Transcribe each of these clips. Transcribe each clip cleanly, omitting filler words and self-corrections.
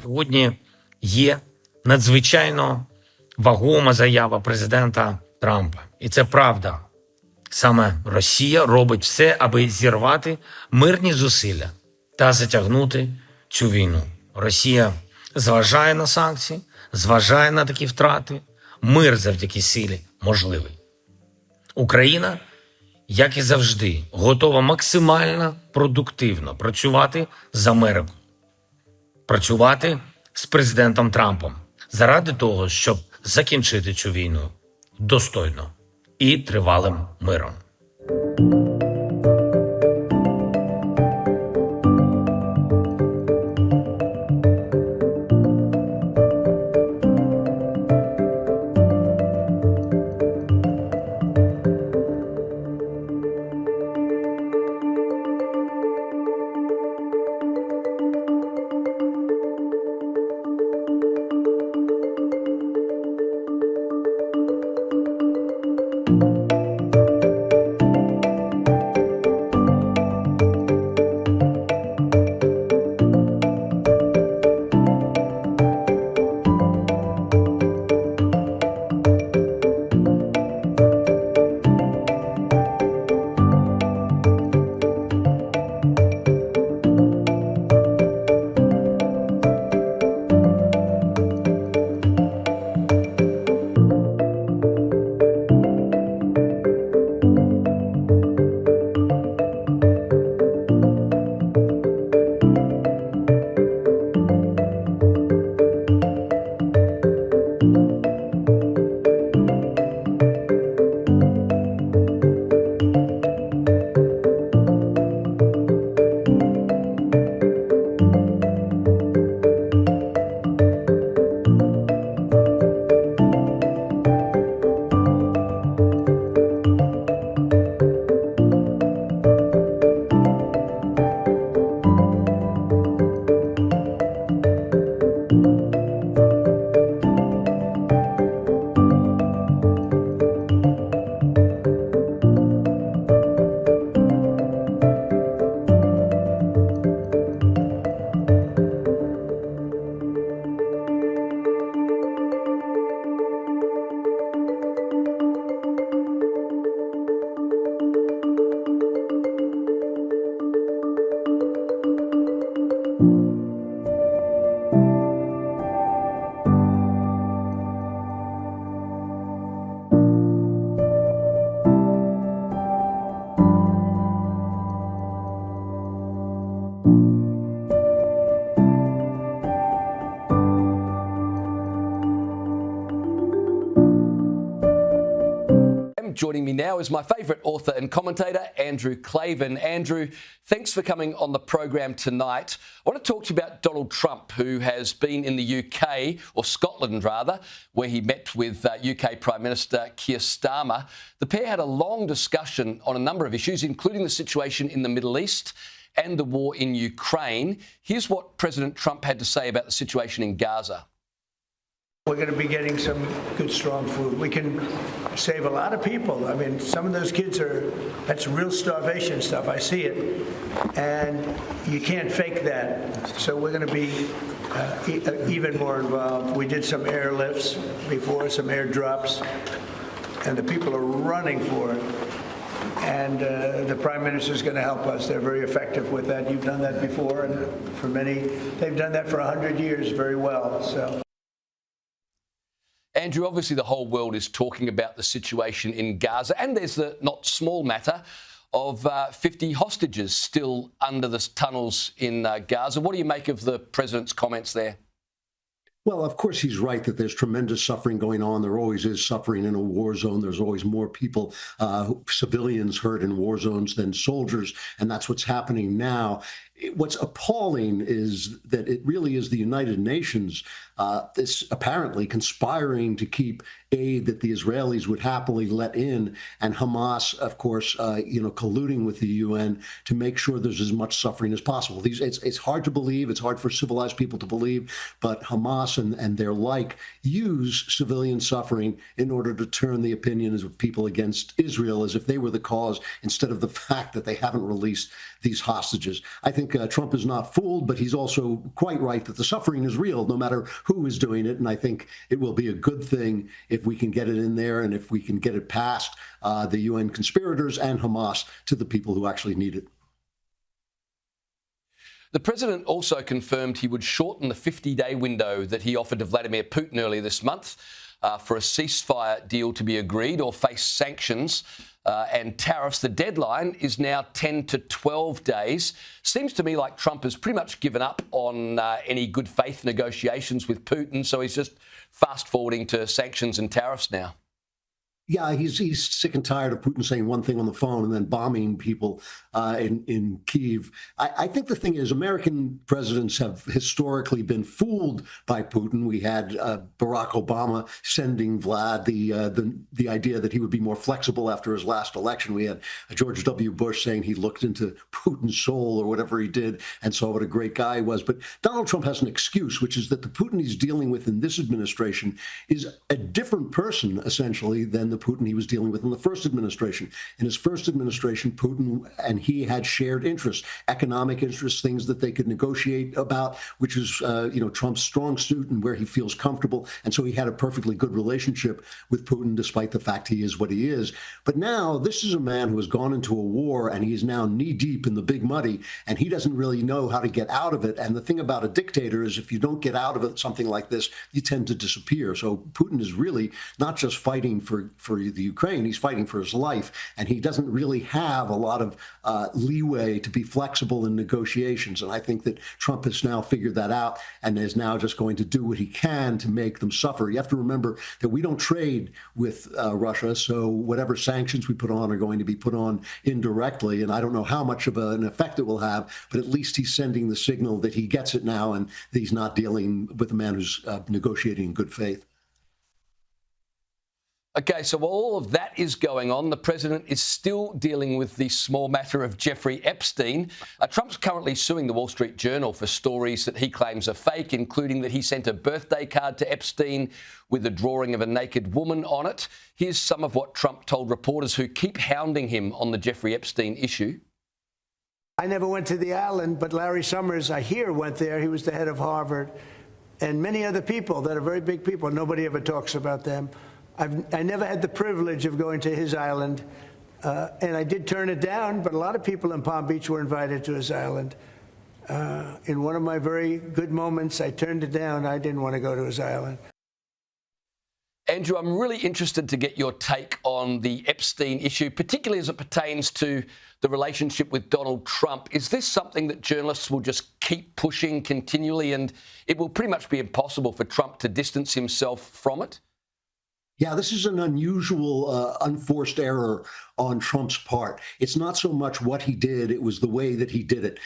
Сьогодні є надзвичайно вагома заява президента Трампа. І це правда. Саме Росія робить все, аби зірвати мирні зусилля та затягнути цю війну. Росія зважає на санкції, зважає на такі втрати. Мир завдяки силі можливий. Україна, як і завжди, готова максимально продуктивно працювати з Америкою. Працювати з президентом Трампом заради того, щоб закінчити цю війну достойно і тривалим миром. Joining me now is my favourite author and commentator, Andrew Klavan. Andrew, thanks for coming on the program tonight. I want to talk to you about Donald Trump, who has been in the UK, or Scotland rather, where he met with UK Prime Minister Keir Starmer. The pair had a long discussion on a number of issues, including the situation in the Middle East and the war in Ukraine. Here's what President Trump had to say about the situation in Gaza. We're going to be getting some good, strong food. We can save a lot of people. I mean, some of those kids that's real starvation stuff. I see it. And you can't fake that. So we're going to be even more involved. We did some airlifts before, some airdrops, and the people are running for it. And the Prime Minister is going to help us. They're very effective with that. You've done that before, and for many, they've done that for 100 years very well. So. Andrew, obviously the whole world is talking about the situation in Gaza, and there's the not small matter of 50 hostages still under the tunnels in Gaza. What do you make of the President's comments there? Well, of course, he's right that there's tremendous suffering going on. There always is suffering in a war zone. There's always more people, civilians hurt in war zones than soldiers, and that's what's happening now. What's appalling is that it really is the United Nations is apparently conspiring to keep aid that the Israelis would happily let in, and Hamas, of course, colluding with the UN to make sure there's as much suffering as possible. It's hard to believe. It's hard for civilized people to believe, but Hamas and their like use civilian suffering in order to turn the opinions of people against Israel as if they were the cause, instead of the fact that they haven't released these hostages. I think think Trump is not fooled, but he's also quite right that the suffering is real, no matter who is doing it. And I think it will be a good thing if we can get it in there and if we can get it past the UN conspirators and Hamas to the people who actually need it. The president also confirmed he would shorten the 50-day window that he offered to Vladimir Putin earlier this month for a ceasefire deal to be agreed or face sanctions and tariffs. The deadline is now 10 to 12 days. Seems to me like Trump has pretty much given up on any good faith negotiations with Putin, so he's just fast forwarding to sanctions and tariffs now. Yeah, he's sick and tired of Putin saying one thing on the phone and then bombing people in Kyiv. I think the thing is, American presidents have historically been fooled by Putin. We had Barack Obama sending Vlad the idea that he would be more flexible after his last election. We had George W. Bush saying he looked into Putin's soul or whatever he did and saw what a great guy he was. But Donald Trump has an excuse, which is that the Putin he's dealing with in this administration is a different person, essentially, than the Putin he was dealing with in the first administration. In his first administration, Putin and he had shared interests, economic interests, things that they could negotiate about, which is, Trump's strong suit and where he feels comfortable. And so he had a perfectly good relationship with Putin, despite the fact he is what he is. But now this is a man who has gone into a war and he is now knee deep in the big muddy, and he doesn't really know how to get out of it. And the thing about a dictator is if you don't get out of it, something like this, you tend to disappear. So Putin is really not just fighting for the Ukraine, he's fighting for his life, and he doesn't really have a lot of leeway to be flexible in negotiations. And I think that Trump has now figured that out and is now just going to do what he can to make them suffer. You have to remember that we don't trade with Russia, so whatever sanctions we put on are going to be put on indirectly, and I don't know how much of an effect it will have, but at least he's sending the signal that he gets it now and that he's not dealing with a man who's negotiating in good faith. Okay, so while all of that is going on, the president is still dealing with the small matter of Jeffrey Epstein. Trump's currently suing the Wall Street Journal for stories that he claims are fake, including that he sent a birthday card to Epstein with a drawing of a naked woman on it. Here's some of what Trump told reporters who keep hounding him on the Jeffrey Epstein issue. I never went to the island, but Larry Summers, I hear, went there. He was the head of Harvard. And many other people that are very big people. Nobody ever talks about them. I never had the privilege of going to his island, and I did turn it down, but a lot of people in Palm Beach were invited to his island. In one of my very good moments, I turned it down. I didn't want to go to his island. Andrew, I'm really interested to get your take on the Epstein issue, particularly as it pertains to the relationship with Donald Trump. Is this something that journalists will just keep pushing continually, and it will pretty much be impossible for Trump to distance himself from it? Yeah, this is an unusual, unforced error on Trump's part. It's not so much what he did, it was the way that he did it.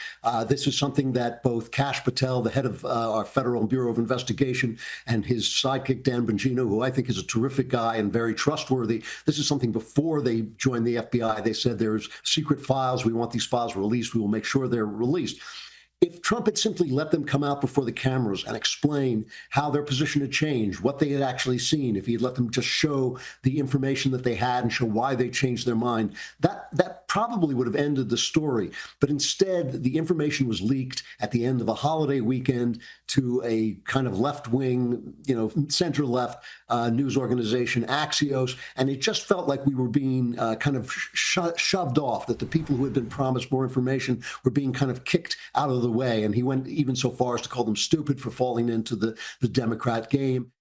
This is something that both Kash Patel, the head of our Federal Bureau of Investigation, and his sidekick, Dan Bongino, who I think is a terrific guy and very trustworthy. This is something before they joined the FBI. They said there's secret files. We want these files released. We will make sure they're released. If Trump had simply let them come out before the cameras and explain how their position had changed, what they had actually seen, if he had let them just show the information that they had and show why they changed their mind, that probably would have ended the story. But instead, the information was leaked at the end of a holiday weekend to a kind of left-wing, center-left news organization, Axios, and it just felt like we were being kind of shoved off, that the people who had been promised more information were being kind of kicked out of the way. And he went even so far as to call them stupid for falling into the Democrat game.